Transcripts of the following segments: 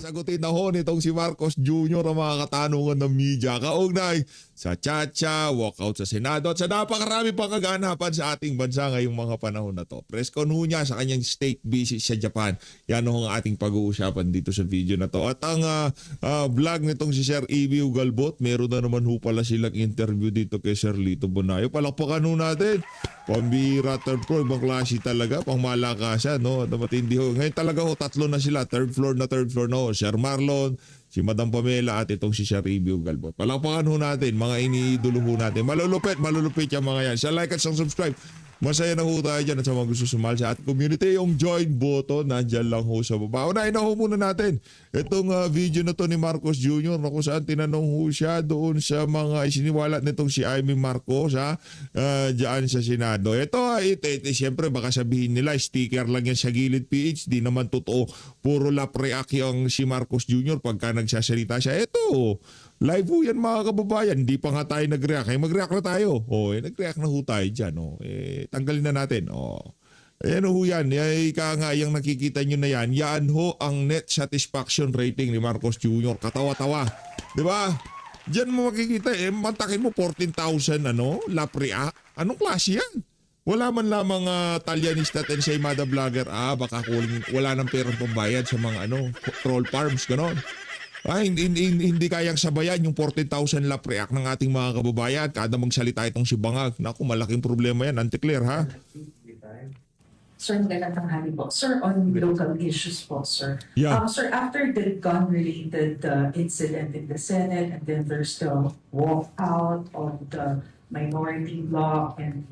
sasagutin na ho nitong si Marcos Jr. ang mga katanungan ng media kaugnay sa Chacha, walkout sa Senado at sa napakarami pang kaganapan sa ating bansa ngayong mga panahon na to. Press con ho niya sa kanyang state visit sa Japan. Yan ho ang ating pag-uusapan dito sa video na to. At ang vlog nitong si Sir Amy Galbot, meron na naman ho pala silang interview dito kay Sir Lito Bonayo. Palakpakan ho natin. Pambira, third floor, ibang klase talaga, pang malakasan, no? At matindi ho. Ngayon talaga ho, tatlo na sila, third floor na ho. Sir Marlon, si Madam Pamela at itong si Sir Review Galbot. Palakpakan ho natin, mga iniidolo ho natin. Malulupit yung mga yan. Sa like at sa subscribe. Masaya na ho tayo dyan at sa mga gusto sumali sa ating community. Yung join button, nandyan lang ho sa baba. Unahin na ho muna natin itong video na to ni Marcos Jr. na kung saan tinanong ho siya doon sa mga isiniwala nitong si Amy Marcos dyan sa Senado. Ito, siyempre baka sabihin nila sticker lang yan sa gilid PH. Di naman totoo. Puro lap-react yung si Marcos Jr. pagka nagsasalita siya. Ito, live ho yan mga kababayan. Hindi pa nga tayo nag-react. Mag-react na tayo. Nag-react na ho tayo dyan. Tanggalin na natin. Ayan ho yan. Ika nga yung nakikita nyo na yan. Yan ho ang net satisfaction rating ni Marcos Jr. Katawa-tawa. Diba? Diyan mo makikita mantakin mo 14,000 lapria. Anong klase yan? Wala man lamang talyanista at ensaymada vlogger. Baka wala ng perang pambayad sa mga troll farms. Ganon. Hindi kayang sabayan yung 14,000 lap-react ng ating mga kababayan kada magsalita itong si Bangag. Naku, malaking problema yan. Anti-clear, ha? Sir, magandang tanghali po. Sir, on local issues po, sir. Yeah. Sir, after the gun-related incident in the Senate, and then there's the walkout of the minority bloc and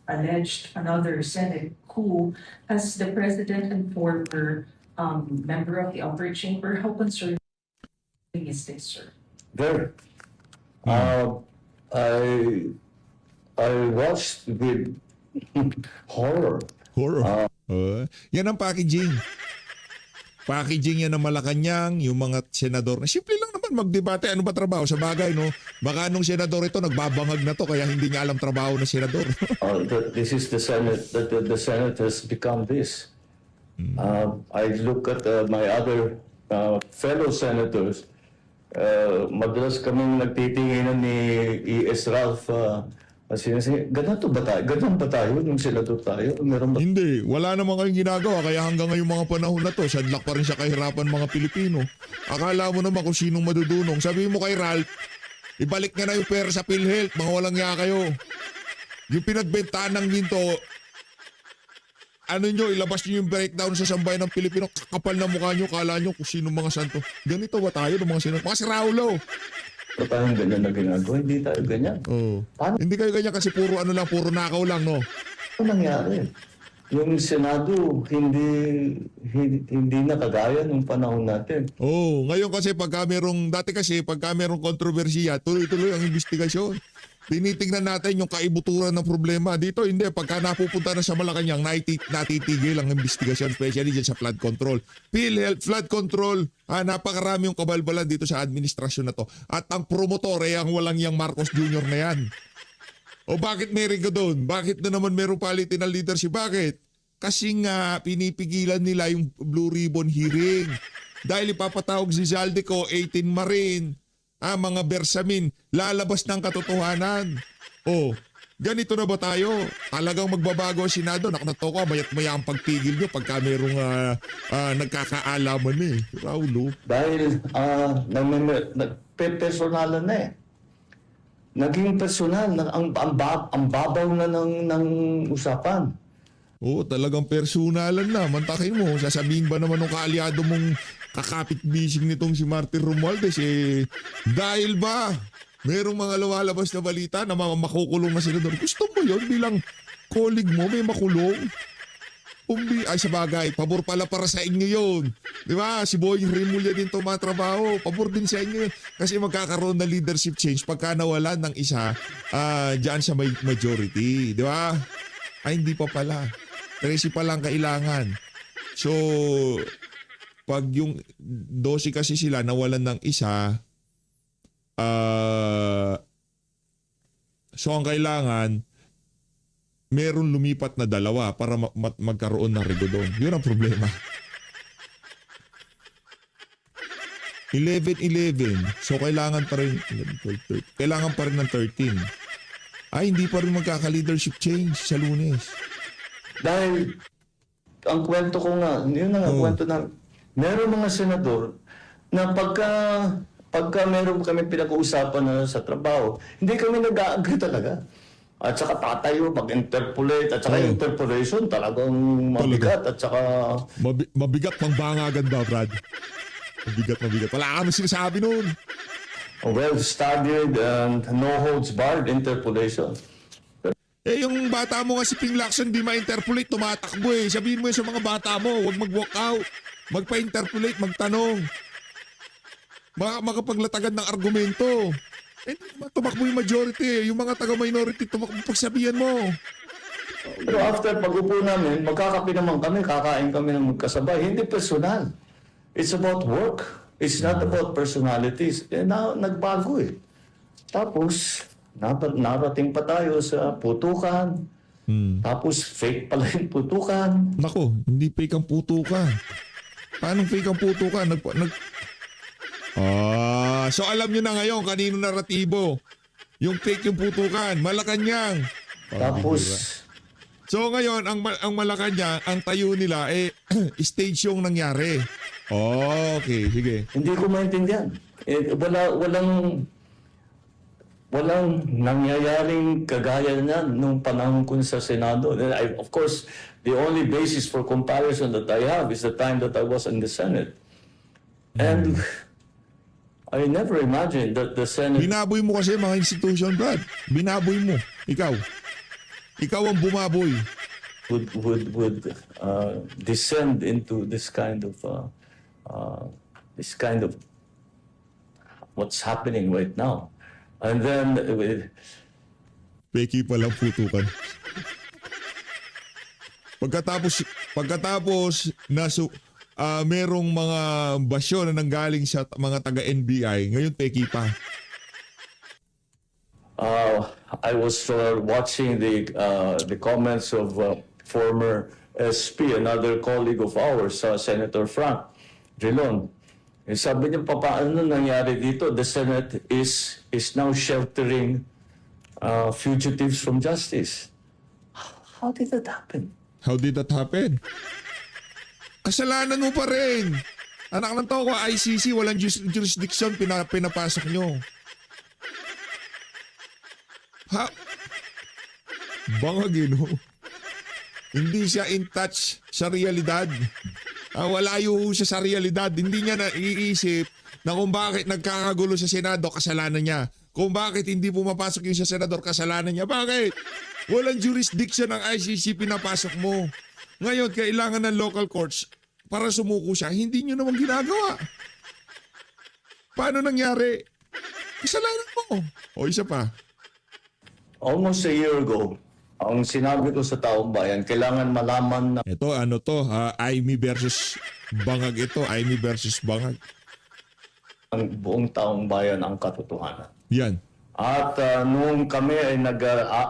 alleged another Senate coup, as the President and former member of the upper chamber, how concerning is this, sir? There. I watched with horror. Horror. Yan ang packaging. Packaging yan ng Malacanang, yung mga senador. Simple lang naman magdebate. Ano ba trabaho? Sa bagay, no? Baka nung senador ito, nagbabangag na to kaya hindi niya alam trabaho ng senador. This is the Senate. The Senate has become this. I look at my other fellow senators. Madalas kaming nagtitinginan ni E.S. Ralph. Ganun ba tayo nung senador tayo? Meron ba? Hindi. Wala naman kayong ginagawa. Kaya hanggang ngayong mga panahon na to, sadlak pa rin sa kahirapan mga Pilipino. Akala mo naman kung sinong madudunong. Sabihin mo kay Ralph, ibalik nga na yung pera sa PhilHealth. Mga walang nga kayo. Yung pinagbentahan ng ginto, ilabas nyo yung breakdown sa sambayan ng Pilipino, kakapal na mukha nyo, kala nyo kung sino mga santo. Ganito ba tayo ng mga senador? Mga si Raulo. Ba tayong ganyan na ginagawa? Hindi tayo ganyan. Paano Hindi kayo ganyan kasi puro puro nakaw lang, no? nangyari? Yung Senado, hindi na kagaya nung panahon natin. Ngayon kasi dati kasi pagka merong kontrobersiya, tuloy-tuloy ang investigasyon. Tinitingnan natin yung kaibuturan ng problema. Dito hindi, pagka napupunta na sa Malacanang, natitigil ang investigasyon, especially dyan sa flood control. PhilHealth, flood control, napakarami yung kabalbalan dito sa administrasyon na to. At ang promotor ang walang yang Marcos Jr. na yan. Bakit meron ka doon? Bakit na naman meron palitin ng leadership? Bakit? Kasi nga pinipigilan nila yung Blue Ribbon hearing. Dahil ipapatawag si Zaldico, 18 Marine, mga Bersamin, lalabas ng katotohanan. Ganito na ba tayo? Talagang magbabago ang Senado. Nakanato ko, mayat-maya ang pagtigil nyo pagka merong nagkakaalaman Raulo. Dahil personalan na Naging personal, ang babaw na ng usapan. Talagang personalan na. Mantakin mo, sasabihin ba naman ng kaalyado mong kakapit-bising nitong si Martin Romualdez dahil ba merong mga lumalabas na balita na makukulong na sila doon? Gusto mo yun bilang colleague mo may makulong? Sa bagay, pabor pala para sa inyo yun. Di ba? Si Boy Rimulya din tumatrabaho. Pabor din sa inyo yun. Kasi magkakaroon na leadership change pagka nawalan ng isa dyan sa majority. Di ba? Hindi pa pala. 13 pa lang kailangan. So, pag yung 12 kasi sila nawalan ng isa, so ang kailangan, meron lumipat na dalawa para magkaroon ng rego doon. Yun ang problema. 11-11. So kailangan pa rin 11, 12, 13. Kailangan pa rin ng 13. Ay, hindi pa rin magkaka-leadership change sa Lunes. Dahil, ang kwento ko nga, yun na nga, kwento na, meron mga senador na pagka meron kami pinag-uusapan na sa trabaho, hindi kami nag-agree talaga. At saka tatayo, mag-interpolate, at saka interpolation talagang mabigat, at saka... Mabigat pang bangagan ba, Brad? Mabigat. Wala kami sinasabi noon. Well-studied and no-holds-barred interpolation. Eh, yung bata mo nga si Ping Lacson, di ma-interpolate, tumatakbo eh. Sabihin mo yun sa mga bata mo, huwag mag-walk out. Magpa-interpolate, magtanong. Makapaglatagan ng argumento. Eh, tumakbo yung majority eh. Yung mga taga-minority, tumakbo pagsabihan mo. Pero after pag-upo namin, magkakape naman kami, kakain kami ng magkasabay. Hindi personal. It's about work. It's not about personalities. Eh, nagbago eh. Tapos, narating pa tayo sa putukan. Tapos, fake pala yung putukan. Nako, hindi fake ang putukan. Paano fake ang putukan? So alam nyo na ngayon kanino naratibo. Yung fake yung putukan, Malacanang. Tapos, So ngayon, ang Malacanang, ang tayo nila, stage yung nangyari. Okay, sige. hindi ko maintindihan. Walang nangyayaring kagaya na nung panahon ko sa Senado. Of course, the only basis for comparison that I have is the time that I was in the Senate. And I never imagined that the Senate Binaboy mo kasi mga institution, Brad. Binaboy mo. Ikaw ang bumaboy. would descend into this kind of what's happening right now. And then Peki palang putukan. Pagkatapos merong mga basyo na nanggaling sa mga taga-NBI, ngayon peki pa. I was watching the comments of former SP, another colleague of ours, Senator Frank Drilon. Eh, sabi niya, paano nangyari dito? The Senate is now sheltering fugitives from justice. How did that happen? How did that happen? Kasalanan mo pa rin. Anak ng tao ko, ICC, walang jurisdiction, pinapasok nyo. Bangag no? Hindi siya in touch sa realidad. Walayo siya sa realidad. Hindi niya naiisip na kung bakit nagkakagulo sa Senado, kasalanan niya. Kung bakit hindi pumapasok yung sa Senador, kasalanan niya. Bakit? Walang jurisdiction ng ICC, pinapasok mo. Ngayon, kailangan ng local courts para sumuko siya. Hindi niyo naman ginagawa. Paano nangyari? Kasalanan mo. O isa pa. Almost a year ago, ang sinabi ko sa taong bayan, kailangan malaman na Ito, Aimee versus Bangag ito. Aimee versus Bangag. ang buong taong bayan ang katotohanan. Yan. At nung kami ay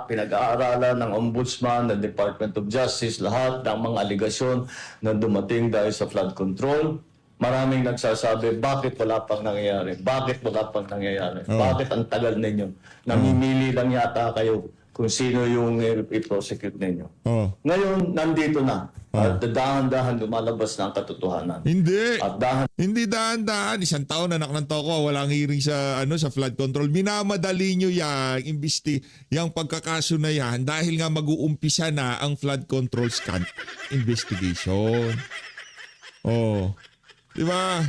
pinag-aaralan ng Ombudsman, ng Department of Justice, lahat ng mga aligasyon na dumating dahil sa flood control, maraming nagsasabi, bakit wala pang nangyayari? Bakit wala pang nangyayari? Bakit ang tagal ninyo? Namimili lang yata kayo kung sino yung i-prosecute ninyo. Ngayon, nandito na. At dahan-dahan lumalabas na ang katotohanan. Hindi. At Hindi dahan-dahan. Isang taon anak ng toko, walang hearing sa sa flood control. Minamadali nyo yan, yung pagkakaso na yan dahil nga mag-uumpisa na ang flood control investigation. Di ba?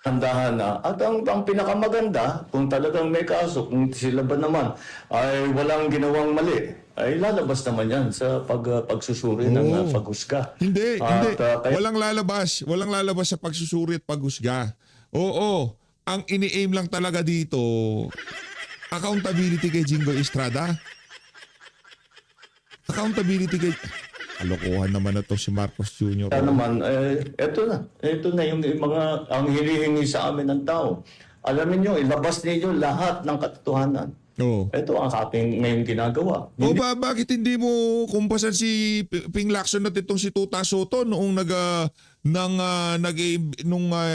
dahan na. At ang pinakamaganda, kung talagang may kaso, kung sila ba naman ay walang ginawang mali, ay lalabas naman yan sa pagsusuri ng paghusga. Hindi. Kaya, Walang lalabas sa pagsusuri at paghusga. Oo. Ang ini-aim lang talaga dito, accountability kay Jingo Estrada. Accountability kay... Kalokohan naman na to si Marcos Jr. naman, eto na yung mga ang hinihingi sa amin ng tao. Alamin nyo, ilabas ninyo lahat ng katotohanan. Ito ang ating ngayon ginagawa. Bakit hindi mo kumpasan si Ping Lacson at itong si Tuta Soto noong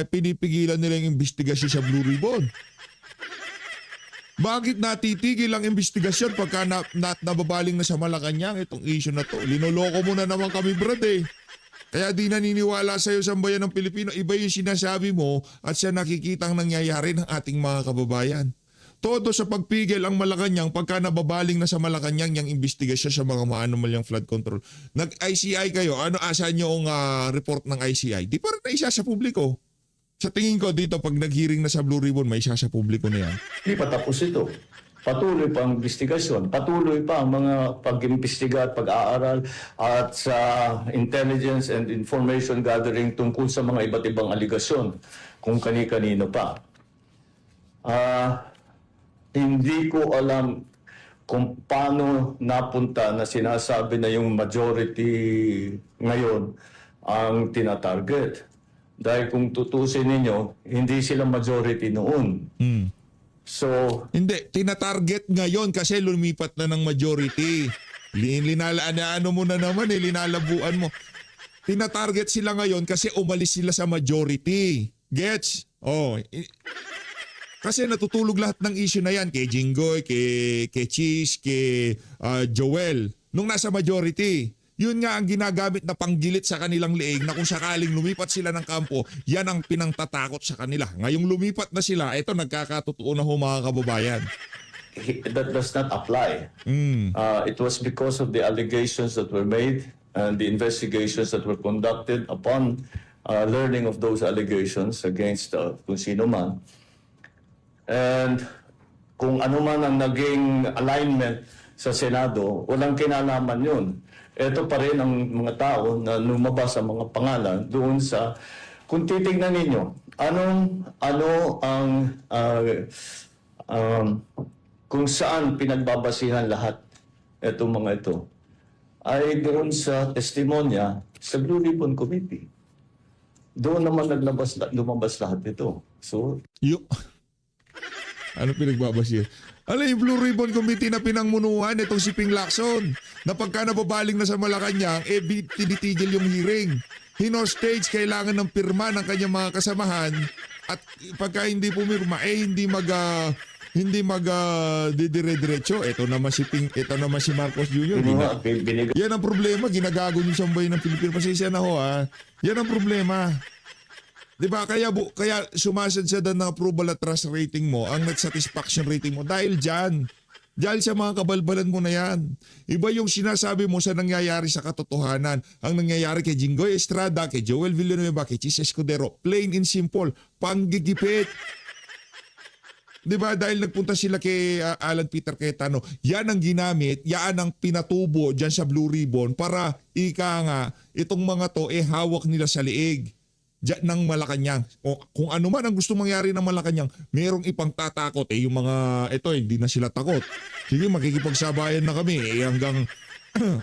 pinipigilan nila yung investigasyon sa Blue Ribbon. Bakit natitigil ang investigasyon pagka nababaling na sa Malacanang itong issue na to? Linoloko mo na naman kami, brad eh. Kaya di naniniwala sa'yo sambayan ng Pilipino. Iba yung sinasabi mo at sa nakikitang nangyayari ng ating mga kababayan. Todo sa pagpigil ang Malacanang pagka nababaling na sa Malacanang yung investigasyon sa mga maanomalyang flood control. Nag-ICI kayo, ano asan yung report ng ICI? Di pa rin na isa sa publiko. Sa tingin ko dito pag nag-hearing na sa Blue Ribbon, may isa sa publiko na yan. Hindi pa tapos ito. Patuloy pa ang investigasyon. Patuloy pa ang mga pag-imbestiga at pag-aaral at sa intelligence and information gathering tungkol sa mga iba't ibang aligasyon kung kani-kanino pa. Hindi ko alam kung paano napunta na sinasabi na yung majority ngayon ang tinatarget. Dahil kung tutusin ninyo, hindi sila majority noon. So, Hindi, tinatarget ngayon kasi lumipat na ng majority. Ano mo na naman linalabuan mo. Tinatarget sila ngayon kasi umalis sila sa majority. Gets? Kasi natutulog lahat ng issue na yan kay Jinggoy, kay Cheese, kay Joel. Nung nasa majority, yun nga ang ginagamit na panggilit sa kanilang leeg na kung sakaling lumipat sila ng kampo, yan ang pinangtatakot sa kanila. Ngayong lumipat na sila, ito nagkakatotoo na ho mga kababayan. that does not apply. It was because of the allegations that were made and the investigations that were conducted upon learning of those allegations against kung sino man. And kung ano man ang naging alignment sa Senado, walang kinalaman yun. Ito pa rin ang mga tao na lumabas ang mga pangalan doon sa, kung titignan ninyo, ano ang kung saan pinagbabasihan lahat itong mga ito, ay doon sa testimonya sa Blue Ribbon Committee. Doon naman lumabas lahat ito. So, ano pinagbabasihan? Yung Blue Ribbon Committee na pinangmunuhan itong si Ping Lacson na pagka nababaling na sa Malacanang, tinitigil yung hearing. Hinostage, kailangan ng pirma ng kanyang mga kasamahan at pagka hindi pumirma, hindi didire-diretso. Ito naman si Marcos Jr. Yan ang problema, ginagago niyo sambayan ng Pilipino. Pasensya na ho Yan ang problema. Diba? Kaya sumasadsadan ng approval at trust rating mo, ang satisfaction rating mo dahil dyan. Dahil sa mga kabalbalan mo na yan. Iba yung sinasabi mo sa nangyayari sa katotohanan. Ang nangyayari kay Jinggoy Estrada, kay Joel Villanueva, kay Chis Escudero, plain and simple, panggigipit. Diba? Dahil nagpunta sila kay Alan Peter Cayetano, yan ang ginamit, yan ang pinatubo dyan sa Blue Ribbon para itong mga to hawak nila sa liig ng Malacanang. Kung ano man ang gusto mangyari ng Malacanang, merong ipang tatakot. Yung mga ito, hindi na sila takot. Sige, makikipagsabayan na kami.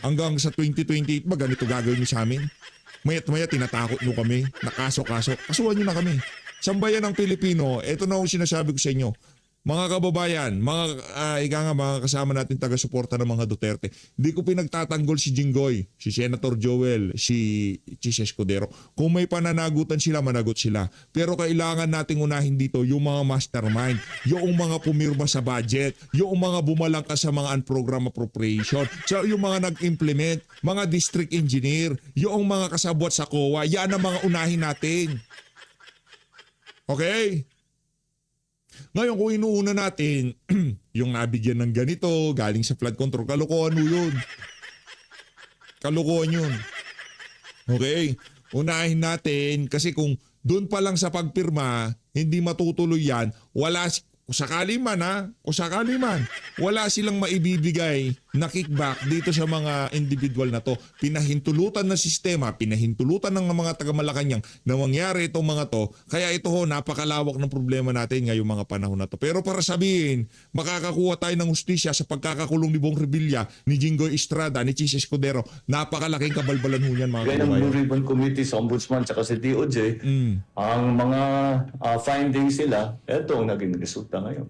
Hanggang sa 2028 ba ganito gagawin niyo sa amin? Mayat-maya tinatakot niyo kami. Nakaso-kaso. Kasuhan niyo na kami. Sambayan ng Pilipino, ito na ang sinasabi ko sa inyo. Mga kababayan, mga kasama natin taga-suporta ng mga Duterte, hindi ko pinagtatanggol si Jinggoy, si Senator Joel, si Chis Escudero. Kung may pananagutan sila, managot sila. Pero kailangan nating unahin dito yung mga mastermind, yung mga pumirma sa budget, yung mga bumalangkas sa mga unprogram appropriation, so yung mga nag-implement, mga district engineer, yung mga kasabwat sa COA, yan ang mga unahin natin. Okay? Ngayon kung inuuna natin, yung nabigyan ng ganito, galing sa flood control, kalokohan mo yun. Kalokohan yun. Okay? Unahin natin, kasi kung doon pa lang sa pagpirma, hindi matutuloy yan, kung sakali man, wala silang maibibigay na kickback dito sa mga individual na to. Pinahintulutan ng sistema, pinahintulutan ng mga taga-Malacanang na mangyari itong mga to. Kaya ito napakalawak ng problema natin ngayong mga panahon na to. Pero para sabihin, makakakuha tayo ng hustisya sa pagkakakulong ni Bong Revilla, ni Jinggoy Estrada, ni Chis Escudero, napakalaking kabalbalan ho niyan mga Kaya ng Blue kababayan. Ribbon Committee sa Ombudsman at sa DOJ, ang mga findings nila, ito ang naging resulta ngayon.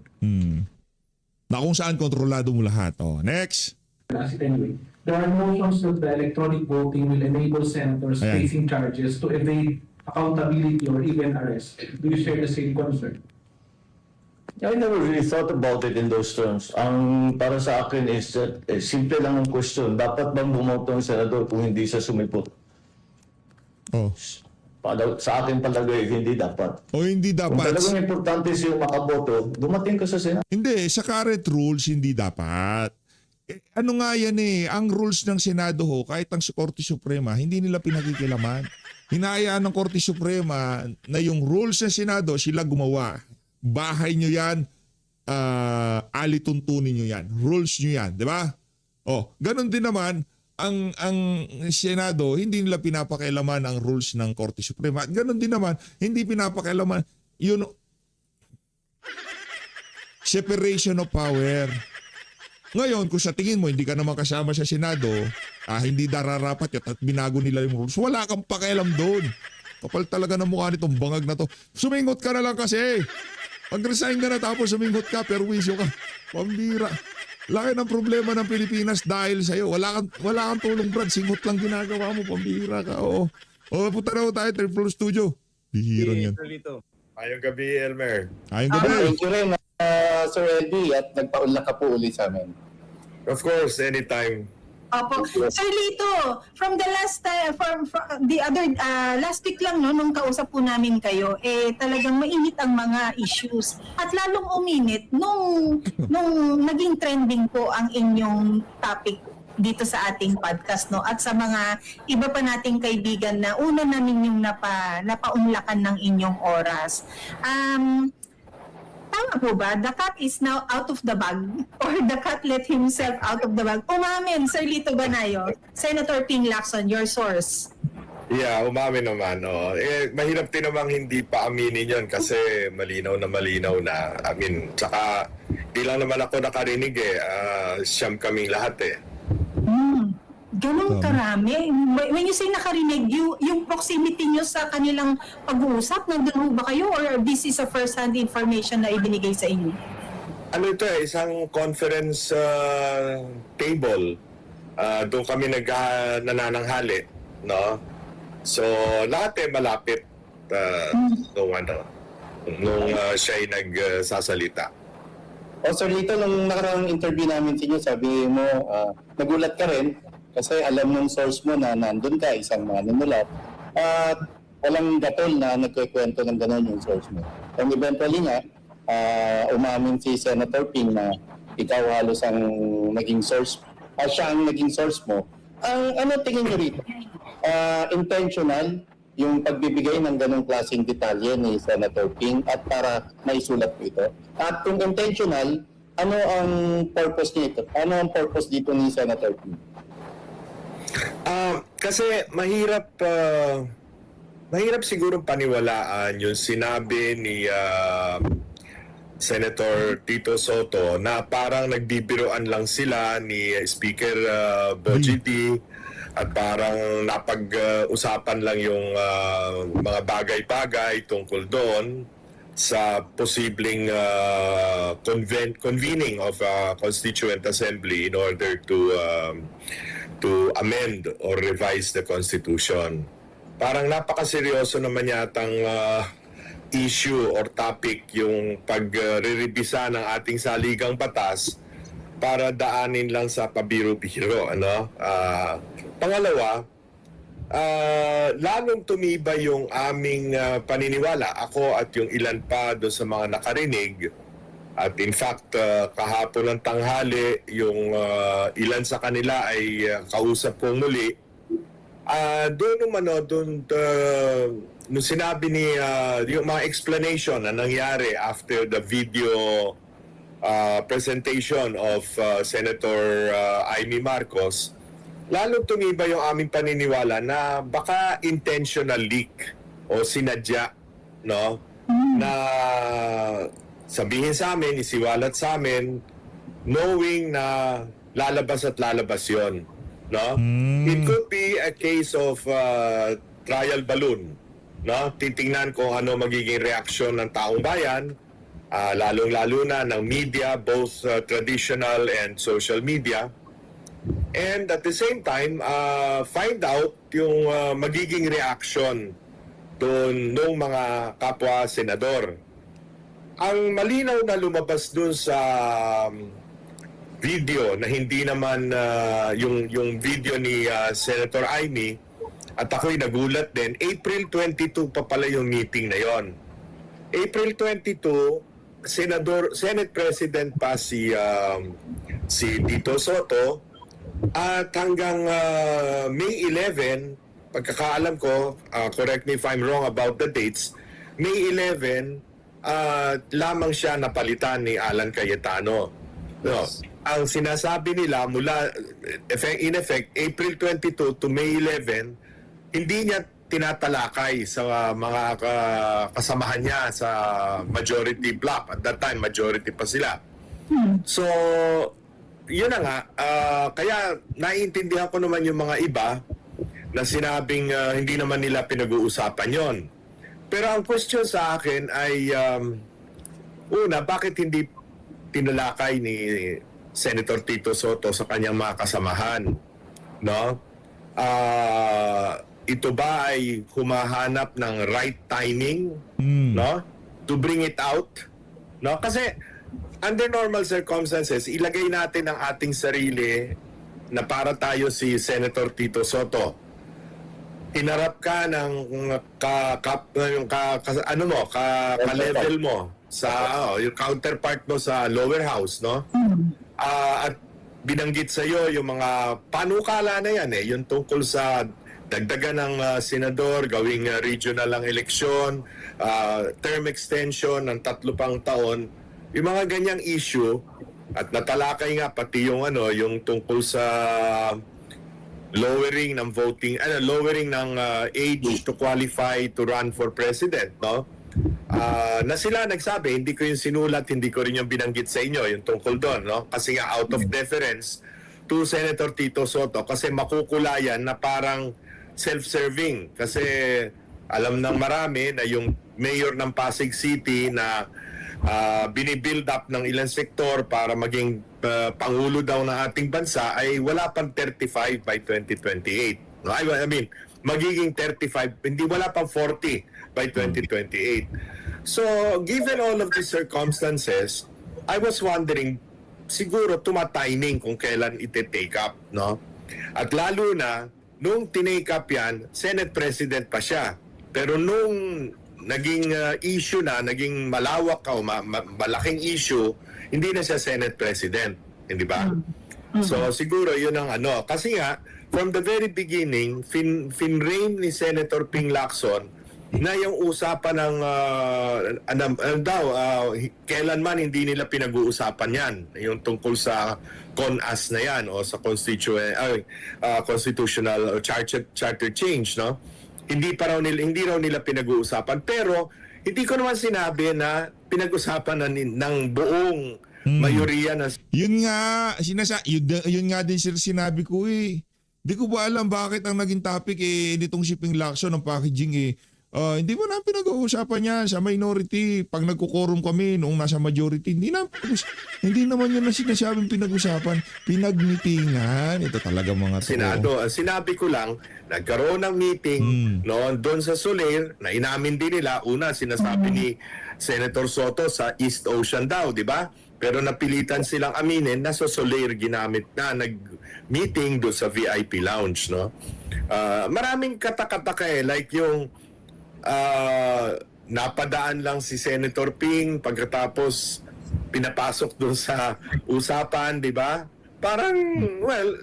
Na kung saan kontrolado mo lahat. Next. there are notions that the electronic voting will enable senators Ayan. facing charges to evade accountability or even arrest. Do you share the same concern? I never really thought about it in those terms. Ang para sa akin is that, simple lang ang question. Dapat bang bumoto ang senador kung hindi siya sumipot? Oh. Sa akin palagay, hindi dapat. O hindi Kung dapat. talagang importante siya makaboto, dumating ka sa Senado. Hindi, sa current rules, hindi dapat. Ano nga yan ang rules ng Senado kahit ang Korte Suprema, hindi nila pinakikilaman. Hinayaan ng Korte Suprema na yung rules ng Senado, sila gumawa. Bahay nyo yan, alituntunin nyo yan. Rules nyo yan, di ba? Ganun din naman, ang Senado, hindi nila pinapakialaman ang rules ng Korte Suprema. At ganun din naman, hindi pinapakialaman yun, separation of power. Ngayon, kung sa tingin mo hindi ka naman kasama sa Senado, hindi dararapat yun at binago nila yung rules, wala kang pakialam doon. Kapal talaga ng mukha nitong bangag na to. Sumingot ka na lang kasi. Mag-resign ka na tapos sumingot ka, perwisyo ka. Pambira. Laki ng problema ng Pilipinas dahil sa'yo. Wala kang tulong, Brad. Singot lang ginagawa mo. Pambira ka. Punta na tayo, Triple Studio. Bihirang yan. Ayong gabi, Elmer. Ayong gabi. Thank you rin, Sir Eddie, at nagpaunlak ka po uli sa amin. Of course, anytime. Opo. Sir Lito, from the last from the other last week lang nung kausap po namin kayo, talagang mainit ang mga issues. At lalong uminit nung naging trending po ang inyong topic dito sa ating podcast, no, at sa mga iba pa nating kaibigan na una namin yung napaunlakan ng inyong oras. Tama po ba? The cat is now out of the bag, or the cat let himself out of the bag? Umamin, Sir Lito Banayo, Senator Ping Lacson, your source. Yeah, umamin naman. Mahirap din namang hindi pa aminin yon kasi malinaw na. I mean, tsaka di lang naman ako nakarinig siyam kaming lahat Ganun karami. When you say nakarinig, yung proximity nyo sa kanilang pag-uusap, nandun ba kayo, or this is a first-hand information na ibinigay sa inyo? Ano ito isang conference table. Doon kami nanananghali, no? So, lahat malapit nung siya'y nagsasalita. Sir Lito, nung nakarang interview namin sa inyo, sabi mo, nagulat ka rin kasi alam ng source mo na nandun ka, isang manunulat. At walang gatol na nagkikwento ng gano'n yung source mo. And eventually nga, umamin si Senator Ping na ikaw halos ang naging source, siya ang naging source mo. Ano tingin niyo rito? Intentional yung pagbibigay ng ganong klaseng detalye ni Senator Ping at para maisulat po ito? At kung intentional, ano ang purpose nito? Ano ang purpose dito ni Senator Ping? Kasi mahirap siguro paniwalaan yung sinabi ni Senator Tito Soto na parang nagbibiroan lang sila ni Speaker Boji at parang napag-usapan lang yung mga bagay-bagay tungkol doon sa posibleng convening of a Constituent Assembly in order to amend or revise the Constitution. Parang napakaseryoso naman yatang issue or topic yung pagre-revisa ng ating saligang batas para daanin lang sa pabiro-biro. Pangalawa, lalong tumibay yung aming paniniwala, ako at yung ilan pa doon sa mga nakarinig. At in fact, kahapon ng tanghali, yung ilan sa kanila ay kausap kong muli. Nung sinabi ni yung mga explanation na nangyari after the video presentation of Senator Amy Marcos, lalong tumibay yung aming paniniwala na baka intentional leak o sinadya, no? Na sabihin sa amin, isiwalat sa amin, knowing na lalabas at lalabas yon, no? It could be a case of trial balloon, no? Titingnan kung ano magiging reaksyon ng taong bayan, lalong-lalo na ng media, both traditional and social media. And at the same time, find out yung magiging reaction doon ng mga kapwa senador. Ang malinaw na lumabas doon sa video na hindi naman yung video ni Senator Amy, at ako'y nagulat din, April 22 pa pala yung meeting na yon. April 22, Senate President pa si Tito Soto, at hanggang May 11, pagkakaalam ko, correct me if I'm wrong about the dates, May 11, lamang siya napalitan ni Alan Cayetano. No, ang sinasabi nila mula, in effect, April 22 to May 11, hindi niya tinatalakay sa mga kasamahan niya sa majority bloc. At that time, majority pa sila. So, yun na nga. Kaya naiintindihan ko naman yung mga iba na sinabing hindi naman nila pinag-uusapan yon. Pero ang question sa akin ay, una, bakit hindi tinalakay ni Senator Tito Soto sa kanyang mga kasamahan? No? Ito ba ay humahanap ng right timing, no? To bring it out? No? Kasi under normal circumstances, ilagay natin ang ating sarili na para tayo si Senator Tito Soto. Hinarap ka ng ka-level mo sa yung counterpart mo sa lower house, no? At binanggit sa iyo yung mga panukala na yan yung tungkol sa dagdagan ng senador, gawing regional ang eleksyon, term extension ng 3 pang taon, yung mga ganyang issue, at natalakay nga pati yung yung tungkol sa lowering ng voting, lowering ng age to qualify to run for president, no? Na sila nagsabi, hindi ko yung sinulat, hindi ko rin yung binanggit sa inyo, yung tungkol doon, no? Kasi nga out of deference to Senator Tito Soto, kasi makukulayan na parang self-serving. Kasi alam ng marami na yung mayor ng Pasig City na binibuild up ng ilang sektor para maging pangulo daw ng ating bansa ay wala pang 35 by 2028. No? I mean, magiging 35, hindi wala pang 40 by 2028. So, given all of these circumstances, I was wondering, siguro tuma-timing kung kailan iti-take up, no? At lalo na, nung tinake up yan, Senate President pa siya. Pero nung naging issue na, naging malawak o malaking issue, hindi na siya Senate President, hindi ba? So siguro yun ang kasi nga from the very beginning, finrame ni Senator Ping Lacson na yung usapan ng kailanman hindi nila pinag-uusapan yan, yung tungkol sa CONAS na yan o sa constitutional or charter change, no? Hindi raw nila pinag-uusapan, pero hindi ko naman sinabi na pinag-usapan ng buong mayoriya na. Yun nga, yun nga din sinabi ko eh. Hindi ko ba alam bakit ang naging topic nitong shipping Lacson ng packaging hindi mo na pinag-uusapan yan sa minority. Pag nagkukorum kami noong nasa majority, hindi naman yun na sinasabing pinag-usapan. Pinag-meetingan. Ito talaga mga to. Senado. Sinabi ko lang, nagkaroon ng meeting noon doon sa Soler, na inamin din nila, una sinasabi ni Senator Soto sa East Ocean daw, di ba? Pero napilitan silang aminin na sa Soler ginamit na nag-meeting doon sa VIP lounge, no? Maraming katakataka like yung napadaan lang si Senator Ping pagkatapos pinapasok doon sa usapan, di ba? Parang, well,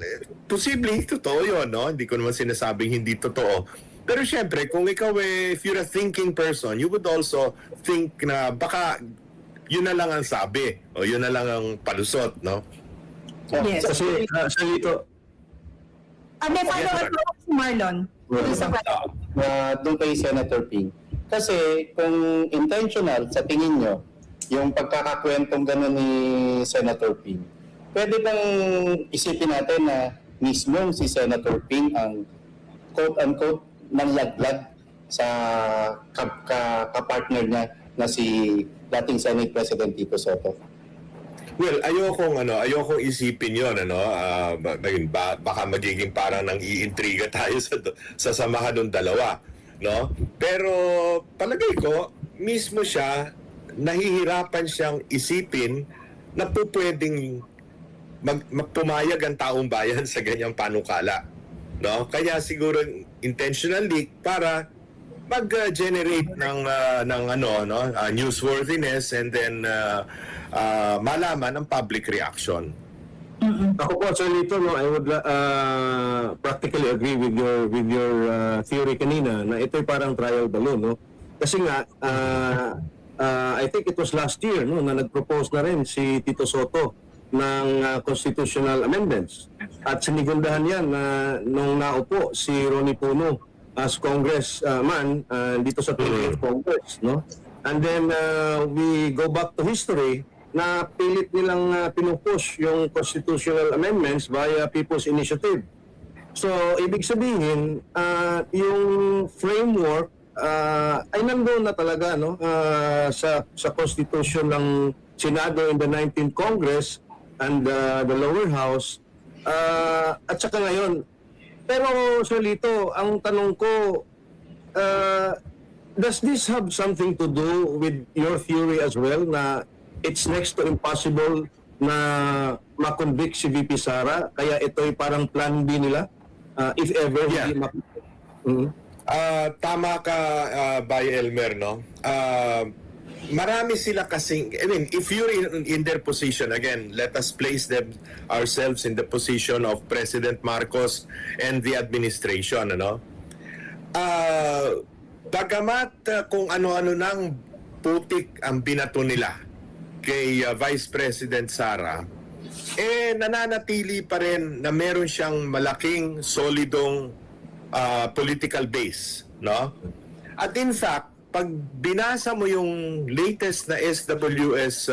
posibleng totoo yun, no? Hindi ko naman sinasabing hindi totoo. Pero syempre, kung ikaw if you're a thinking person, you would also think na baka yun na lang ang sabi o yun na lang ang palusot, no? Yes. Kasi, Salito, May follow-up po si Marlon. Doon sa doon kay Senator Ping. Kasi kung intentional sa tingin nyo, yung pagkakakwentong gano'n ni Senator Ping, pwede bang isipin natin na mismo si Senator Ping ang quote-unquote nanlaglag sa kapartner niya na si dating Senate President Tito Soto? Well, ayokong isipin 'yon, baka magiging parang nang iintriga tayo sa samahan ng dalawa, no? Pero palagay ko mismo siya nahihirapan siyang isipin na po pwedeng magpumayag ang taong bayan sa ganyang panukala, no? Kaya siguro intentional leak para mag-generate ng newsworthiness and then malaman ang public reaction. Ako po, Sir Lito, no, I would practically agree with your theory kanina na ito'y parang trial balloon, no? Kasi nga, I think it was last year, no, na nag-propose na rin si Tito Soto ng constitutional amendments. At sinigundahan yan na nung naupo si Ronnie Puno as congressman dito sa 20th Congress, no? And then we go back to history na pilit nilang pinupush yung constitutional amendments via People's Initiative. So, ibig sabihin, yung framework ay nandoon na talaga, no, sa Constitution ng Senado in the 19th Congress and the lower house. At saka ngayon, pero Sir Lito, ang tanong ko, does this have something to do with your theory as well na it's next to impossible na makonvict si VP Sara, kaya ito'y parang plan B nila if ever Yeah. hindi Tama ka, Bay Elmer, no? Marami sila kasing, if you're in their position, again, let us place ourselves in the position of President Marcos and the administration, ano? Bagamat kung ano-ano nang putik ang binato nila kay Vice President Sara, nananatili pa rin na meron siyang malaking, solidong political base, no? At in fact, pag binasa mo yung latest na SWS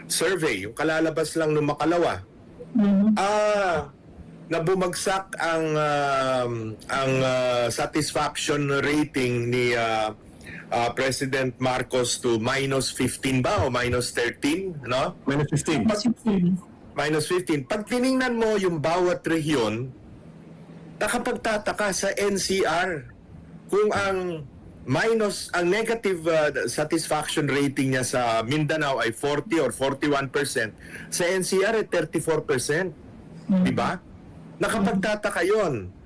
survey, yung kalalabas lang nung makalawa, na bumagsak ang satisfaction rating ni President Marcos to -15 ba o -13, no? -15. -15. Pag tiningnan mo yung bawat rehiyon, nakapagtataka sa NCR kung ang negative satisfaction rating niya sa Mindanao ay 40 or 41%, sa NCR ay 34%. Di ba? Nakapagtataka yun.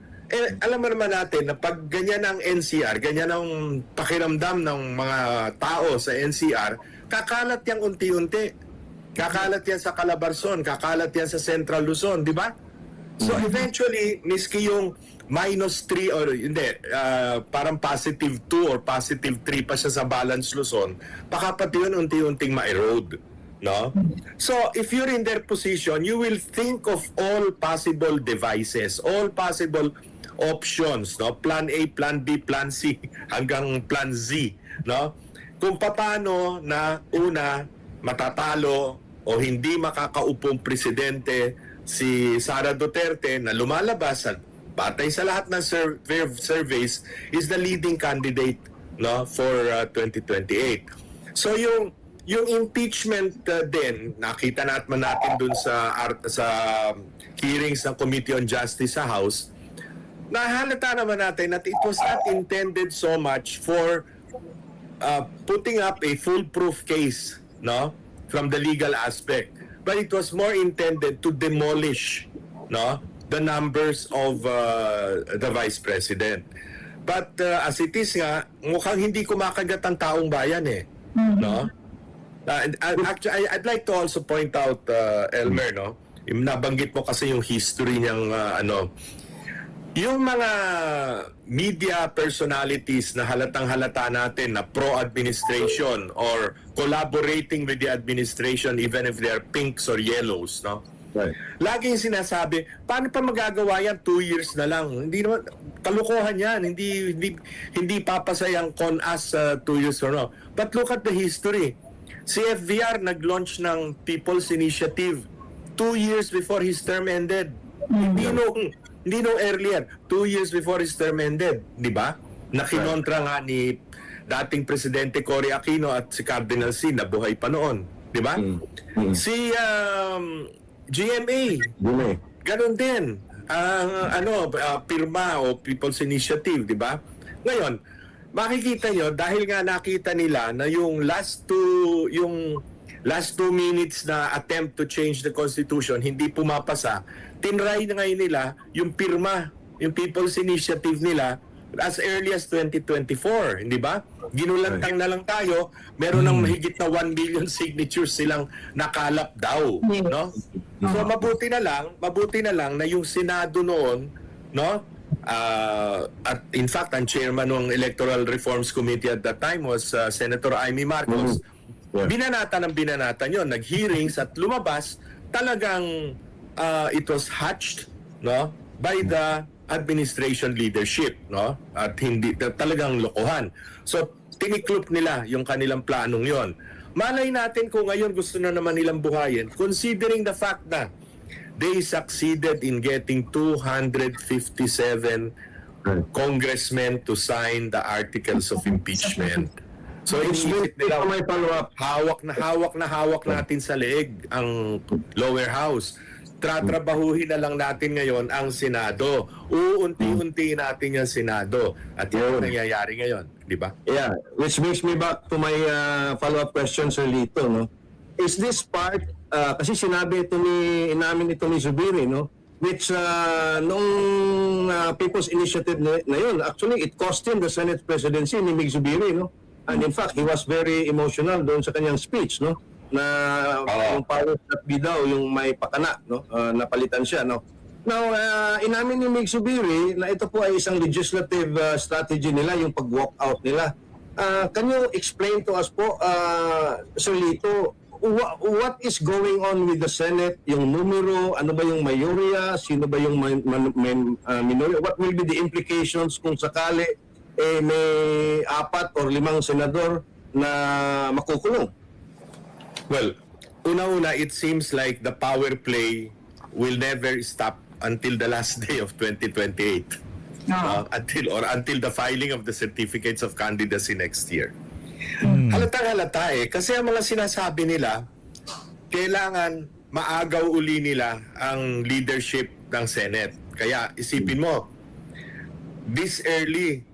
Alam mo naman natin na pag ganyan ang NCR, ganyan ang pakiramdam ng mga tao sa NCR, kakalat yan unti-unti. Kakalat yan sa Calabarzon, kakalat yan sa Central Luzon, di ba? So eventually, miski yung -3 or hindi, parang +2 or +3 pa siya sa Balance Luzon, baka pati yun unti-unting ma-erode, no? So if you're in their position, you will think of all possible devices, all possible options, no? Plan A, Plan B, Plan C, hanggang Plan Z, no? Kung paano na una matatalo o hindi makakaupong presidente si Sara Duterte na lumalabas at batay sa lahat ng surveys is the leading candidate, no, for 2028. So yung impeachment din nakita natin dun sa hearings ng Committee on Justice sa House, nahalata naman natin that it was not intended so much for putting up a foolproof case, no, from the legal aspect, but it was more intended to demolish, no, the numbers of the Vice President. But as it is nga, mukhang hindi kumakagat ang taong bayan no? Actually, I'd like to also point out, Elmer, no? Nabanggit mo kasi yung history niyang yung mga media personalities na halatang-halata natin na pro-administration or collaborating with the administration even if they are pinks or yellows, no? Right. Laging sinasabi, paano pa magagawa yan? 2 years na lang. Hindi naman, kalukuhan yan. Hindi papasayang con us 2 years or no. But look at the history. Si FVR nag-launch ng People's Initiative 2 years before his term ended. Hindi nung earlier, 2 years before his term ended, di ba? Nakinontra nga ni dating Presidente Cory Aquino at si Cardinal C na buhay pa noon, Di ba? Si GMA, Yun eh. ganun din. Pirma o People's Initiative, di ba? Ngayon, makikita nyo, dahil nga nakita nila na yung last two minutes na attempt to change the Constitution, hindi pumapasa, tinry na ngayon nila yung pirma, yung People's Initiative nila as early as 2024, hindi ba? Ginulantang na lang tayo, meron ng mahigit na 1 million signatures silang nakalap daw, Yes. no? So mabuti na lang na yung Senado noon, no? At in fact, ang chairman ng Electoral Reforms Committee at that time was Senator Amy Marcos. Yeah. Binanatan yon, nag-hearings at lumabas, talagang it was hatched, no, by the administration leadership, no? At hindi talagang lokohan. So tiniklop nila yung kanilang planong yon. Malay natin kung ngayon gusto na naman nilang buhayin, considering the fact na they succeeded in getting 257 congressmen to sign the articles of impeachment. So iniisip nila, May follow-up. hawak natin sa leeg ang lower house. Tratrabahuhin na lang natin ngayon ang Senado. Uunti-unti natin yung Senado. At yun ang nangyayari ngayon, di ba? Yeah, which brings me back to my follow-up question, Sir Lito, no? Is this part, kasi sinabi inamin ito ni Zubiri, no? Which nung People's Initiative na yun, actually it cost him the Senate presidency ni Mig Zubiri, no? And in fact, he was very emotional doon sa kanyang speech, no? Na yung powers that be daw, yung may pakana, no? Napalitan siya, no? Now, inamin ni Mig Zubiri na ito po ay isang legislative strategy nila, yung pag-walk out nila. Can you explain to us po, Sir Lito, what is going on with the Senate? Yung numero, ano ba yung mayorya? Sino ba yung minority? What will be the implications kung sakali may 4 or 5 senador na makukulong? Well, una-una, it seems like the power play will never stop until the last day of 2028. Until the filing of the certificates of candidacy next year. Halatang-halata kasi ang mga sinasabi nila, kailangan maagaw uli nila ang leadership ng Senate. Kaya isipin mo, this early,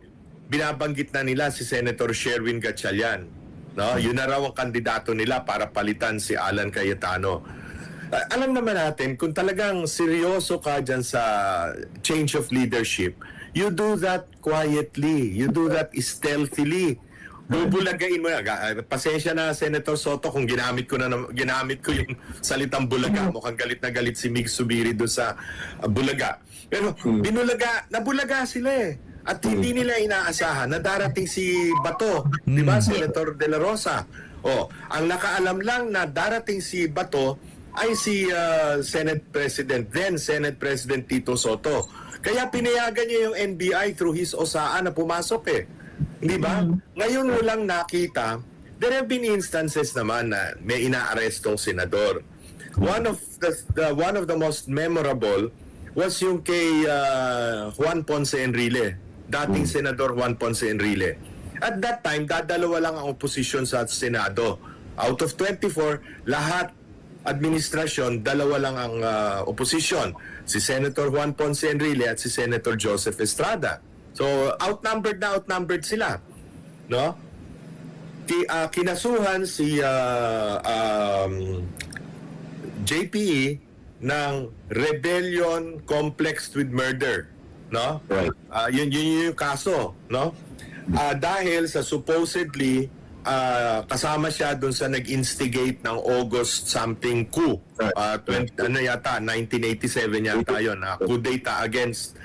binabanggit na nila si Senator Sherwin Gatchalian. No? Yun na raw ang kandidato nila para palitan si Alan Cayetano. Alam naman natin, kung talagang seryoso ka dyan sa change of leadership, you do that quietly. You do that stealthily. Bubulagain mo na. Pasensya na, Senator Soto, kung ginamit ko yung salitang bulaga. Mukhang galit na galit si Mig Zubiri doon sa bulaga. Pero nabulaga sila eh. At hindi nila inaasahan na darating si Bato, di ba, Senator De La Rosa. Ang nakaalam lang na darating si Bato ay si Senate President Tito Soto. Kaya pinayagan niya yung NBI through his OSAA na pumasok eh. Di ba? Ngayon mo lang nakita, there have been instances naman na may inaarestong senador. One of the most memorable was yung kay Juan Ponce Enrile, dating Senador Juan Ponce Enrile. At that time, dadalawa lang ang oposisyon sa Senado. Out of 24, lahat administrasyon, dalawa lang ang oposisyon. Si Senator Juan Ponce Enrile at si Senator Joseph Estrada. So, outnumbered sila. No? Kinasuhan si JPE ng rebellion complexed with murder. No? Right. Yun yung kaso. No? Dahil sa supposedly kasama siya doon sa nag-instigate ng August something coup. 1987 yata yun. Coup d'etat against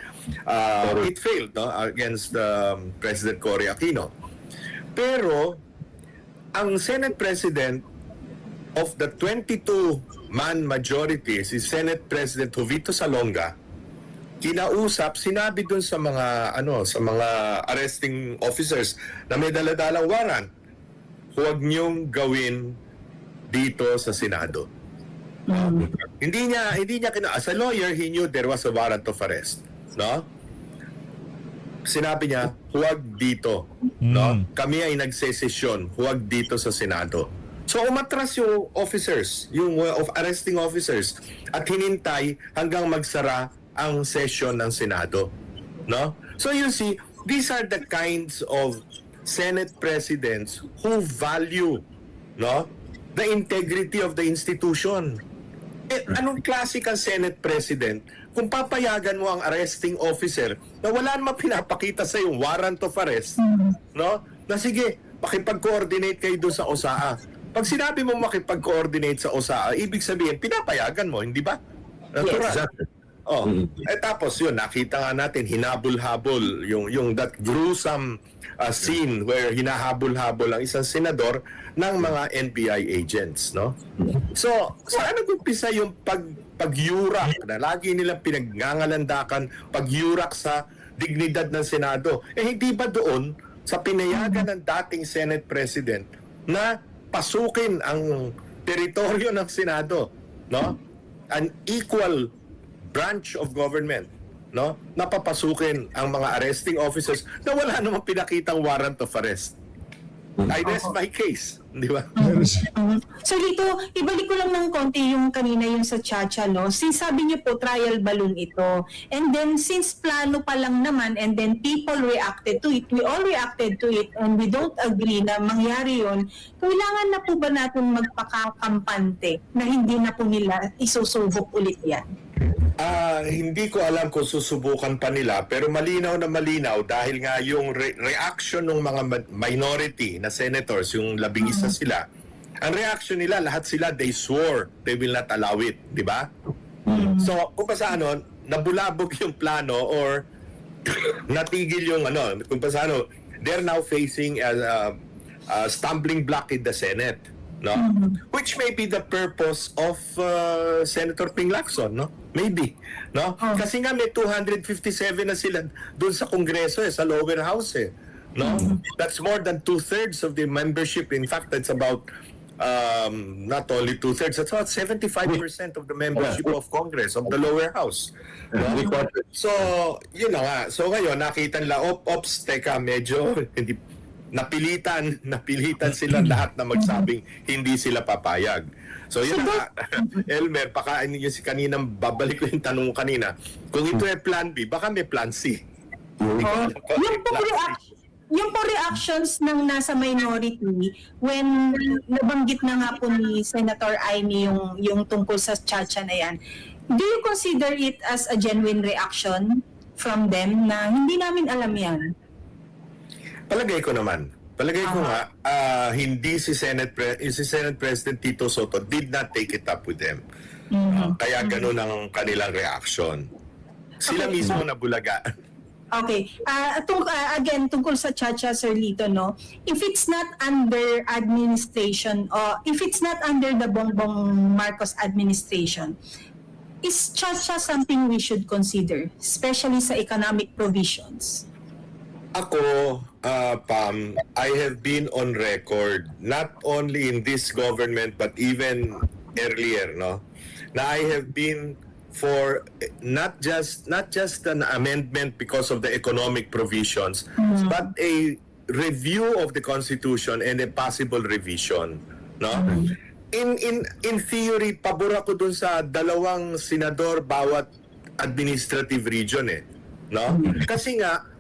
it failed, no? Against President Cory Aquino. Pero ang Senate President of the 22-man majority, si Senate President Jovito Salonga, kinausap, sinabi dun sa mga arresting officers na may daladalang warrant, huwag niyong gawin dito sa Senado. Hindi niya as a lawyer, he knew there was a warrant of arrest, no? Sinabi niya, huwag dito, no? Kami ay nagsesesyon, huwag dito sa Senado. So umatras yung officers, yung of arresting officers, at hinintay hanggang magsara ang session ng Senado, no? So you see, these are the kinds of Senate presidents who value, no, the integrity of the institution. Anong klase kang Senate President kung papayagan mo ang arresting officer na wala namang pinapakita sa yung warrant of arrest, no? Na sige, makipag-coordinate kayo doon sa OSAA. Pag sinabi mo makipag-coordinate sa OSAA, ibig sabihin, pinapayagan mo, hindi ba? Natural. Exactly. Oh, tapos yun, nakita nga natin, hinabol-habol, yung that gruesome scene where hinahabol-habol ang isang senador ng mga NBI agents, no? So, saan nag-umpisa yung pagyurak na lagi nilang pinagngangalandakan, pagyurak sa dignidad ng Senado? Hindi ba doon sa pinayagan ng dating Senate President na pasukin ang teritoryo ng Senado, no? An equal branch of government, no? Napapasukin ang mga arresting officers na wala namang pinakitang warrant of arrest. I rest my case, di ba? So dito, ibalik ko lang ng konti yung kanina yung sa Chacha, no? Since sabi niyo po trial balloon ito, and then since plano pa lang naman, and then people reacted to it, we all reacted to it, and we don't agree na mangyari yon, kailangan na po ba natin magpakakampante na hindi na po nila isusubok ulit yan? Hindi ko alam kung susubukan pa nila, pero malinaw na malinaw dahil nga yung reaction ng mga minority na senators, yung 11 sila, ang reaction nila, lahat sila, they swore they will not allow it, di ba? So, kung pa sa ano, nabulabog yung plano or natigil yung ano, kung pa sa ano, they're now facing a stumbling block in the Senate, no? Which may be the purpose of Senator Ping Lacson, no? Maybe, no? Kasi nga may 257 na sila doon sa Kongreso, sa lower house, no? That's more than 2/3 of the membership. In fact, that's about not only 2/3, that's about 75% of the membership of Congress, of the lower house. No? So, yun na nga. So ngayon, nakita nila, ops, teka, medyo hindi napilitan sila lahat na magsabing hindi sila papayag. So yun na, Elmer, baka yung si kaninang babalik ko yung tanong kanina. Kung ito ay plan B, baka may plan C. Yung po reactions ng nasa minority when nabanggit na nga po ni Senator Amy yung tungkol sa Chacha na yan, do you consider it as a genuine reaction from them na hindi namin alam yan? Palagay ko naman. Palagay ko nga, hindi si Senate President Tito Soto did not take it up with them. Kaya ganun ang kanilang reaction. Sila mismo nabulaga. Okay. Again, tungkol sa Chacha, Sir Lito, no? If it's not under administration or if it's not under the Bongbong Marcos administration, is Chacha something we should consider, especially sa economic provisions? Ako, Pam, I have been on record, not only in this government but even earlier, no, na I have been for not just an amendment because of the economic provisions, but a review of the Constitution and a possible revision, no. In theory, pabor ako dun sa 2 senador bawat administrative region, no? Kasi nga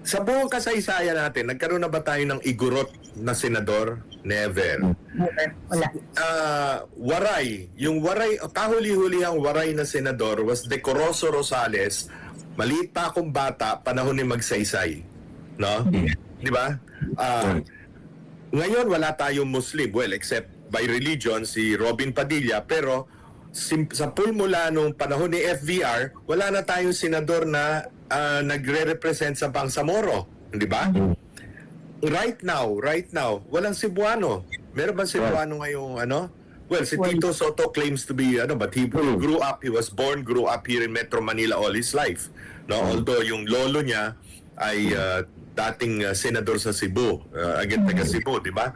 sa buong kasaysayan natin, nagkaroon na ba tayo ng igurot na senador? Never. Wala. Waray. Yung waray, kahuli-hulihang waray na senador was Decoroso Rosales. Maliit pa akong bata, panahon ni Magsaysay. No? Di ba? Ngayon, wala tayong Muslim. Well, except by religion, si Robin Padilla. Pero sa pulmula nung panahon ni FVR, wala na tayong senador na nagre-represent sa Bangsamoro, di ba? Right now, walang Cebuano. Meron ba Cebuano ngayong ano? Well, si Tito Soto claims to be but he was grew up here in Metro Manila all his life. No, although yung lolo niya ay dating senador sa Cebu, taga Cebu, di ba?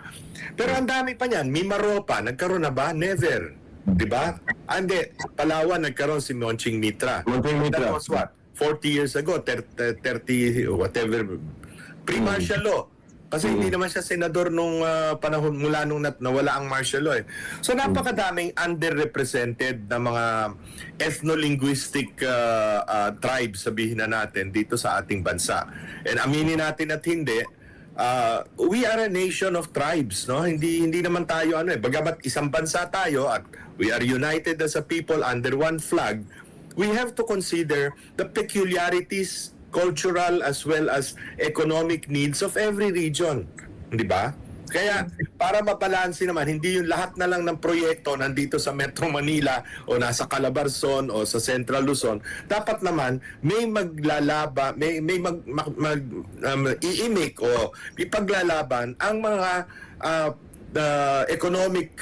Pero ang dami pa niyan. Mimaropa, nagkaroon na ba? Never. Di ba? Hindi, Palawan nagkaroon si Monching Mitra. That was what? 40 years ago, 30, whatever, pre-martial law. Kasi hindi naman siya senador nung panahon mula nung nawala ang martial law eh. So napakadaming underrepresented na mga ethno-linguistic tribes, sabihin na natin, dito sa ating bansa. And aminin natin at hindi, we are a nation of tribes, no? Hindi naman tayo bagamat isang bansa tayo at we are united as a people under one flag, we have to consider the peculiarities, cultural as well as economic needs of every region, di ba? Kaya para mabalanse naman, hindi yung lahat na lang ng proyekto nandito sa Metro Manila o nasa Calabarzon o sa Central Luzon. Dapat naman may maglalaba, may iimik o ipaglalaban ang mga economic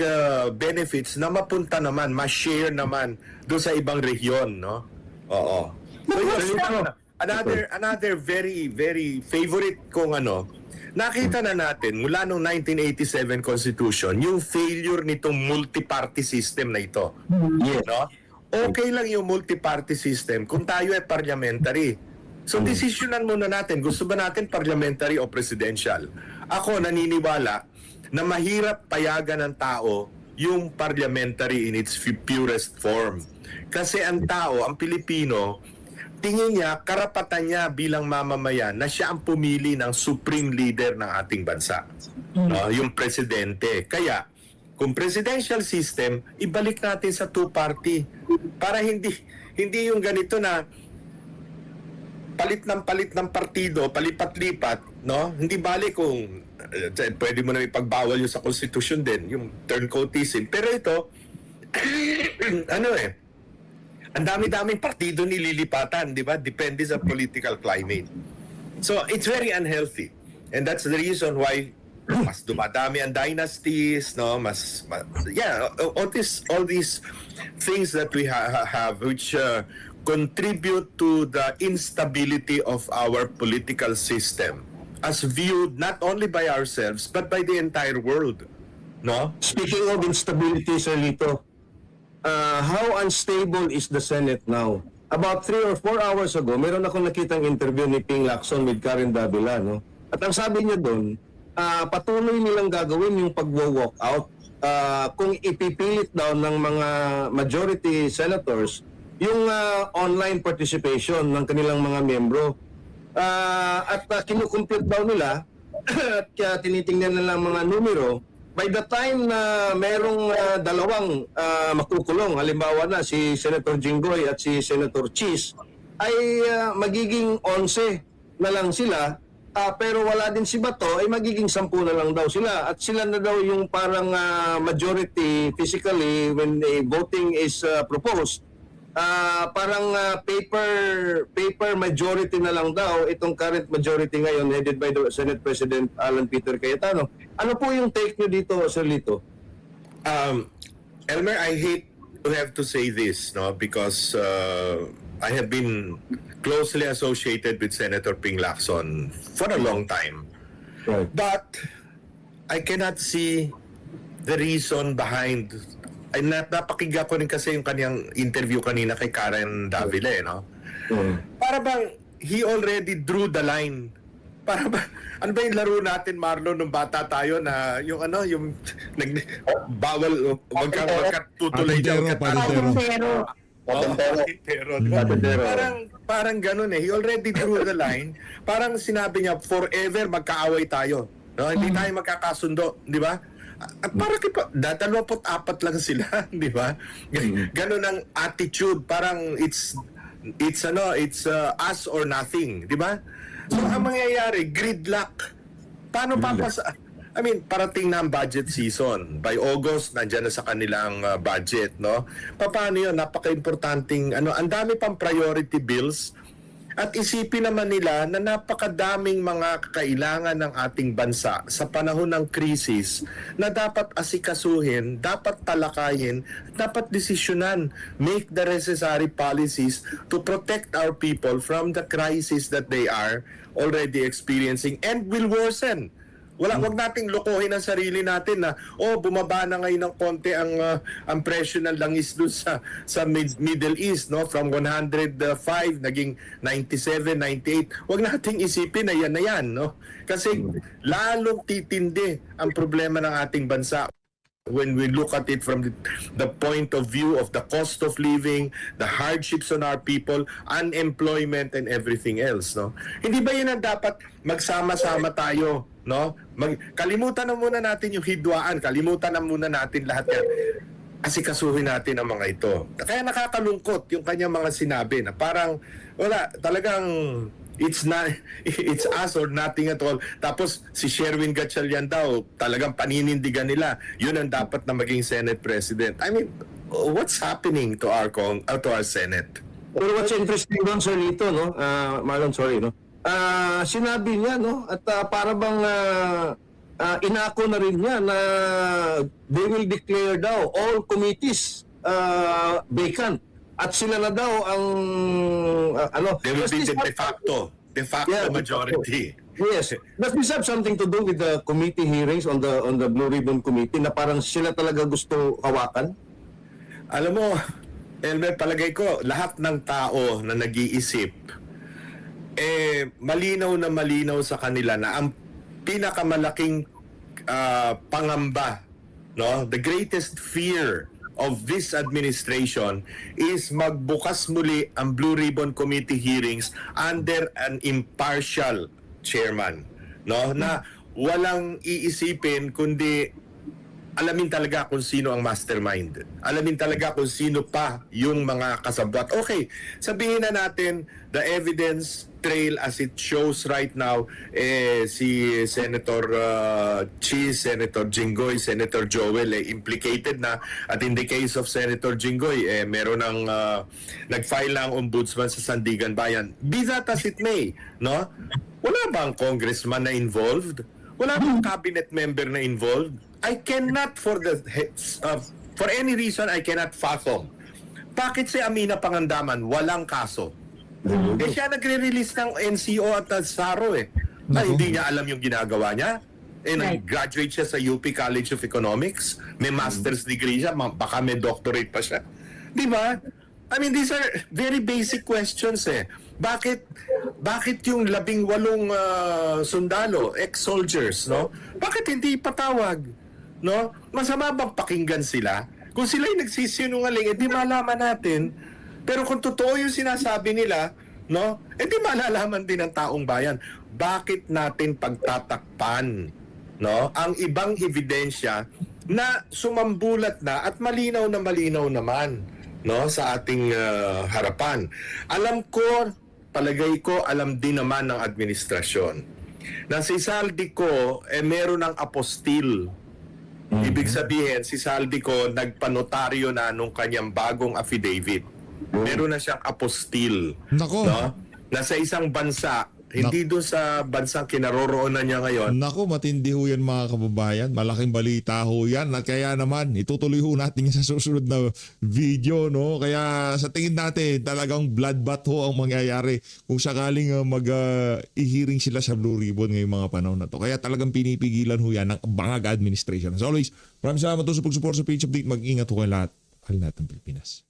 benefits na mapunta naman, ma-share naman doon sa ibang rehiyon, no? Oo. So yun, another very very favorite kong nakita na natin mula nung 1987 Constitution yung failure nitong multi-party system na ito. Yes. No? Okay lang yung multi-party system kung tayo ay parliamentary. So desisyonan muna natin, gusto ba natin parliamentary o presidential? Ako naniniwala na mahirap payagan ng tao yung parliamentary in its purest form. Kasi ang tao, ang Pilipino, tingin niya, karapatan niya bilang mamamayan na siya ang pumili ng supreme leader ng ating bansa. No, yung presidente. Kaya, kung presidential system, ibalik natin sa two-party. Para hindi yung ganito na palit ng partido, palipat-lipat, no? Hindi balik kung pwede mo na ipagbawal yung sa konstitusyon din, yung turncoatism. Pero ito, ang dami-daming partido nililipatan, di ba? Depende sa political climate. So, it's very unhealthy. And that's the reason why mas dumadami ang dynasties, no? All these things that we have which contribute to the instability of our political system as viewed not only by ourselves but by the entire world, no? Speaking of instability, Sir Lito, how unstable is the Senate now? About 3 or 4 hours ago, meron akong nakitang interview ni Ping Lacson with Karen Davila, no? At ang sabi niya doon, patuloy nilang gagawin yung pag-walk out kung ipipilit daw ng mga majority senators yung online participation ng kanilang mga miyembro. At kinukumpute daw nila at tinitingnan nila ang mga numero. By the time na merong dalawang makukulong, halimbawa na si Senator Jinggoy at si Senator Cheese, ay magiging 11 na lang sila, pero wala din si Bato, ay magiging 10 na lang daw sila. At sila na daw yung parang majority physically when voting is proposed. Parang paper majority na lang daw itong current majority ngayon headed by the Senate President Alan Peter Cayetano. Ano po yung take nyo dito, Sir Lito? Elmer, I hate to have to say this, no, because I have been closely associated with Senator Ping Lacson for a long time. Right. But I cannot see the reason behind. Ay napakinggan ko rin kasi yung kanyang interview kanina kay Karen Davila, no? Para bang he already drew the line. Para ba ano ba yung laro natin, Marlon, nung bata tayo na yung bawal magkatutulay diyan Pero Parang ganun eh. He already drew the line. Parang sinabi niya forever magkaaway tayo. No, hindi tayo magkakasundo, di ba? At parang 24 lang sila, di ba? Ganun ang attitude, parang it's us or nothing, di ba? So ang mangyayari, gridlock. Paano parating na ang budget season. By August, nandiyan na sa kanilang budget, no? Paano yun? Napaka-importanting, ang dami pang priority bills. At isipin naman nila na napakadaming mga kailangan ng ating bansa sa panahon ng krisis na dapat asikasuhin, dapat talakayin, dapat desisyonan, make the necessary policies to protect our people from the crisis that they are already experiencing and will worsen Wag nating lokohin ang sarili natin na bumaba na ngayon ng konti ang presyo ng langis doon sa Middle East, no? From 105 naging 97, 98. Wag nating isipin na yan, no? Kasi lalong titindi ang problema ng ating bansa when we look at it from the point of view of the cost of living, the hardships on our people, unemployment, and everything else, no? Hindi ba yun ang dapat magsama-sama tayo, no? Kalimutan na muna natin yung hidwaan, kalimutan na muna natin lahat yan. Asikasuhin natin ang mga ito. Kaya nakakalungkot yung kanyang mga sinabi na parang wala, talagang it's us or nothing at all. Tapos si Sherwin Gatchalian daw, talagang paninindigan nila. Yun ang dapat na maging Senate President. I mean, what's happening to our Senate? Pero what's interesting doon, Sir Lito, no? Marlon, sorry, no? Sinabi niya, no? At para bang inako na rin niya na they will declare daw all committees vacant. At sila na daw ang They will be Does this the have- de facto Yeah, majority. Yes. Does this have something to do with the committee hearings on the Blue Ribbon Committee na parang sila talaga gusto hawakan? Alam mo, Elmer, palagay ko, lahat ng tao na nag-iisip, malinaw sa kanila na ang pinakamalaking pangamba, no, the greatest fear of this administration is magbukas muli ang Blue Ribbon Committee hearings under an impartial chairman, no, na walang iisipin kundi alamin talaga kung sino ang mastermind. Alamin talaga kung sino pa yung mga kasabwat. Okay, sabihin na natin the evidence trail as it shows right now, si Senator Cheese, Senator Jinggoy, Senator Joel implicated na. At in the case of Senator Jinggoy, meron ng nag-file ng ombudsman sa Sandigan Bayan. Be that as it may, no? Wala bang congressman na involved? Wala bang cabinet member na involved? I cannot for any reason I cannot fathom. Bakit si Amina Pangandaman walang kaso? Siya nagre-release ng NCO at SARO hindi niya alam yung ginagawa niya. Nag-graduate siya sa UP College of Economics. May master's degree siya. Baka may doctorate pa siya. Di ba? I mean, these are very basic questions Bakit yung 18 sundalo, ex-soldiers, no? Bakit hindi ipatawag? No? Masama bang pakinggan sila? Kung sila yung nagsisinungaling, di malaman natin. Pero kung totoo yung sinasabi nila, no? Di malalaman din ng taong bayan. Bakit natin pagtatakpan, no, ang ibang ebidensya na sumambulat na at malinaw naman, no, sa ating harapan. Alam ko, palagay ko, alam din naman ng administrasyon na si Saldico meron ng apostil. Ibig sabihin, si Saldico nagpanotaryo na nung kanyang bagong affidavit. Meron na siyang apostil. Nako. No? Na sa isang bansa, hindi doon sa bansang kinaroroonan niya ngayon. Naku, matindi ho yan mga kababayan. Malaking balita ho yan. At kaya naman, itutuloy ho natin yan sa susunod na video, no? Kaya sa tingin natin, talagang bloodbath ho ang mangyayari kung sakaling i-hearing sila sa Blue Ribbon ngayong mga panahon na to. Kaya talagang pinipigilan ho yan ng Bangag Administration. As always, maraming salamat po sa pag-support sa Page Update. Mag-ingat ho kayo lahat. Mahal natin Pilipinas.